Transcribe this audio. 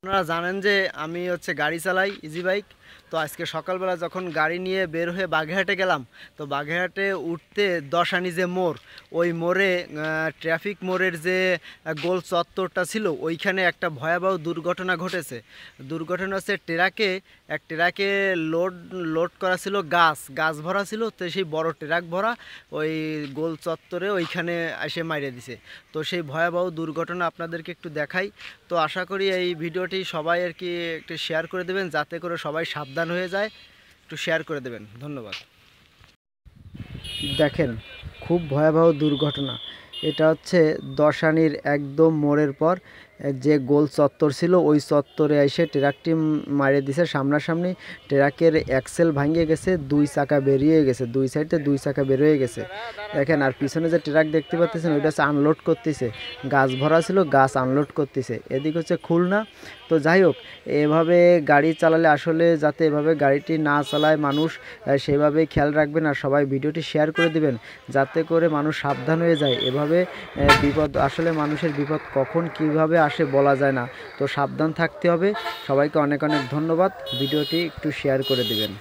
আপনারা জানেন যে আমি গাড়ি চালাই ইজি বাইক। তো আজকে সকালবেলা যখন গাড়ি নিয়ে বের হয়ে বাগেরহাটে গেলাম, তো বাগেরহাটে উঠতে দশানি যে মোড়, ওই মোড়ে ট্রাফিক মোড়ের যে গোল চত্বরটা ছিল, ওইখানে একটা ভয়াবহ দুর্ঘটনা ঘটেছে। দুর্ঘটনা হচ্ছে ট্রাকে লোড লোড করা ছিল, গাছ ভরা ছিল। তো সেই বড় ট্রাক ভরা ওই গোল চত্বরে ওইখানে এসে মাইরে দিছে। তো সেই ভয়াবহ দুর্ঘটনা আপনাদেরকে একটু দেখাই। তো আশা করি এই ভিডিওটি সবাই একটু শেয়ার করে দেবেন, যাতে করে সবাই সাবধান হয়ে যায়। একটু শেয়ার করে দেবেন, ধন্যবাদ। দেখেন, খুব ভয়াবহ দুর্ঘটনা। এটা হচ্ছে দশানির একদম মোড়ের পর যে গোল চত্বর ছিল, ওই চত্বরে এসে ট্রাকটি মারিয়ে দিছে সামনাসামনি। ট্রাকের অ্যাক্সেল ভাঙিয়ে গেছে, দুই চাকা বেরিয়ে গেছে, দুই সাইডে দুই চাকা বেরিয়ে গেছে। দেখেন, আর পিছনে যে ট্রাক দেখতে পাচ্ছেন, ওইটা হচ্ছে আনলোড করতেছে। গাছ ভরা ছিল, গাছ আনলোড করতেছে। এদিকে হচ্ছে খুলনা। তো যাই হোক, এভাবে গাড়ি চালালে আসলে যাতে এভাবে গাড়িটি না চালায় মানুষ, সেভাবেই খেয়াল রাখবেন। আর সবাই ভিডিওটি শেয়ার করে দিবেন, যাতে করে মানুষ সাবধান হয়ে যায়। এভাবে বিপদ, আসলে মানুষের বিপদ কখন কিভাবে আসে বলা যায় না। তো সাবধান থাকতে হবে। সবাইকে অনেক অনেক ধন্যবাদ। ভিডিওটি একটু শেয়ার করে দিবেন।